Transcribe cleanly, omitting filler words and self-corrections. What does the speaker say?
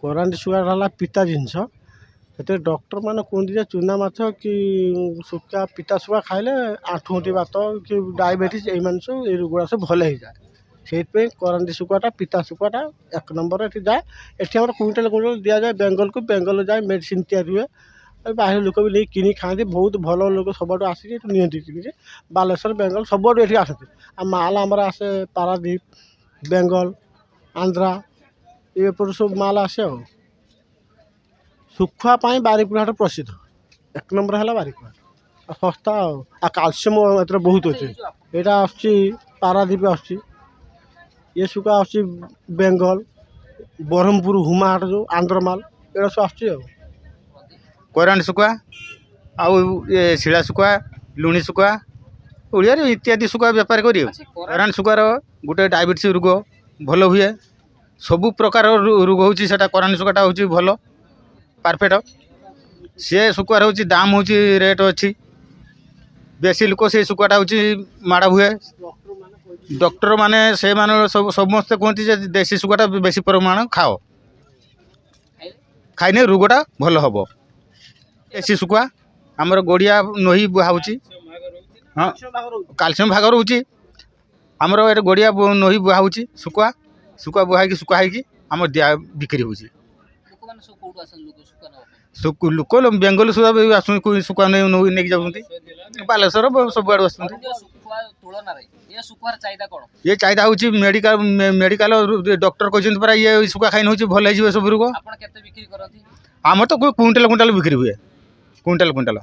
କରାଣ୍ଡି ଶୁଖୁଆଟା ହେଲା ପିତା ଜିନିଷ। ସେଥିରେ ଡକ୍ଟର ମାନେ କୁହନ୍ତି ଯେ ଚୁନା ମାଛ କି ଶୁଖୁଆ ପିତା ଶୁଖୁଆ ଖାଇଲେ ଆଣ୍ଠୁଗଣ୍ଠି ବାତ କି ଡାଇବେଟିସ୍ ଏଇମାନେ ସବୁ ଏଇ ରୋଗଗୁଡ଼ା ସବୁ ଭଲ ହେଇଯାଏ। ସେଇଥିପାଇଁ କରାଣ୍ଡି ଶୁଖୁଆଟା ପିତା ଶୁଖୁଆଟା ଏକ ନମ୍ବର ଏଠି ଯାଏ। ଏଠି ଆମର କୁଇଣ୍ଟାଲ କୁଇଣ୍ଟାଲ ଦିଆଯାଏ ବେଙ୍ଗଲକୁ, ବେଙ୍ଗଲ ଯାଏ ମେଡ଼ିସିନ୍ ତିଆରି ହୁଏ। ବାହାର ଲୋକ ବି ନେଇ କିଣି ଖାଆନ୍ତି, ବହୁତ ଭଲ ଲୋକ ସବୁଆଡ଼ୁ ଆସିକି ଏଠୁ ନିଅନ୍ତି କିଣିକି। ବାଲେଶ୍ୱର ବେଙ୍ଗଲ ସବୁଆଡ଼ୁ ଏଠି ଆସନ୍ତି। ଆଉ ମାଲ ଆମର ଆସେ ପାରାଦ୍ୱୀପ, ବେଙ୍ଗଲ, ଆନ୍ଧ୍ରା ଏପଟୁ ସବୁ ମାଲ ଆସେ। ଆଉ ଶୁଖୁଆ ପାଇଁ ବାରିପଦା ହାଟ ପ୍ରସିଦ୍ଧ, ଏକ ନମ୍ବର ହେଲା ବାରିପଦା। ଆଉ ଶସ୍ତା ଆଉ କାଲସିୟମ ଏଥିରେ ବହୁତ ଅଛି। ଏଇଟା ଆସୁଛି ପାରାଦ୍ୱୀପ ଆସୁଛି, ଇଏ ଶୁଖୁଆ ଆସୁଛି ବେଙ୍ଗଲ, ବ୍ରହ୍ମପୁର ହୁମା ହାଟ ଯେଉଁ ଆନ୍ଧ୍ର ମାଲ ଏଗୁଡ଼ା ସବୁ ଆସୁଛି। ଆଉ କରାଣ୍ଡି ଶୁଖୁଆ ଆଉ ଶିଳା ଶୁଖୁଆ, ଲୁଣି ଶୁଖୁଆ, ଓଡ଼ିଆରେ ଇତ୍ୟାଦି ଶୁଖୁଆ ବେପାର କରି। କରାଣ୍ଡି ଶୁଖୁଆର ଗୋଟେ ଡାଇବେଟିସ୍ ରୋଗ ଭଲ ହୁଏ। ସବୁ ପ୍ରକାର ରୋଗ ହେଉଛି ସେଟା କରାଣ୍ଡି ଶୁଖୁଆଟା ହେଉଛି ଭଲ ପାରଫେକ୍ଟ। ସେ ଶୁଖୁଆର ହେଉଛି ଦାମ୍ ହେଉଛି ରେଟ୍ ଅଛି ବେଶୀ। ଲୋକ ସେଇ ଶୁଖୁଆଟା ହେଉଛି ମାଡ଼ ହୁଏ। ଡକ୍ଟର ମାନେ ସେମାନେ ସମସ୍ତେ କୁହନ୍ତି ଯେ ଦେଶୀ ଶୁଖୁଆଟା ବେଶୀ ପରିମାଣ ଖାଅ, ଖାଇଲେ ରୋଗଟା ଭଲ ହେବ। ଦେଶୀ ଶୁଖୁଆ ଆମର ଗଡ଼ିଆ ନଈ ବୁହା ହେଉଛି, ହଁ କାଲସିୟମ ଭାଗ ରହୁଛି। ଆମର ଏଠି ଗଡ଼ିଆ ନଈ ବୁହା ହେଉଛି, ଶୁଖୁଆ ବୁହା ହେଇକି ଶୁଖୁଆ ହେଇକି ଆମର ବିକ୍ରି ହେଉଛି। ଲୋକ ବେଙ୍ଗଲ ସୁଧା ବି ଆସୁଛନ୍ତି, ଶୁଖୁଆ ନେଇକି ଯାଉଛନ୍ତି। ବାଲେଶ୍ୱର ସବୁଆଡ଼ୁ ଆସୁଛନ୍ତି। ଇଏ ଚାହିଦା ହେଉଛି ମେଡ଼ିକାଲ ଡକ୍ଟର କହିଛନ୍ତି ପରା ଇଏ ଶୁଖୁଆ ଖାଇନେ ହେଉଛି ଭଲ ହେଇଯିବ ସବୁ ରୋଗ। ଆମର ତ କୁଇଣ୍ଟାଲ କୁଇଣ୍ଟାଲ ବିକ୍ରି ହୁଏ, କୁଇଣ୍ଟାଲ କୁଇଣ୍ଟାଲ।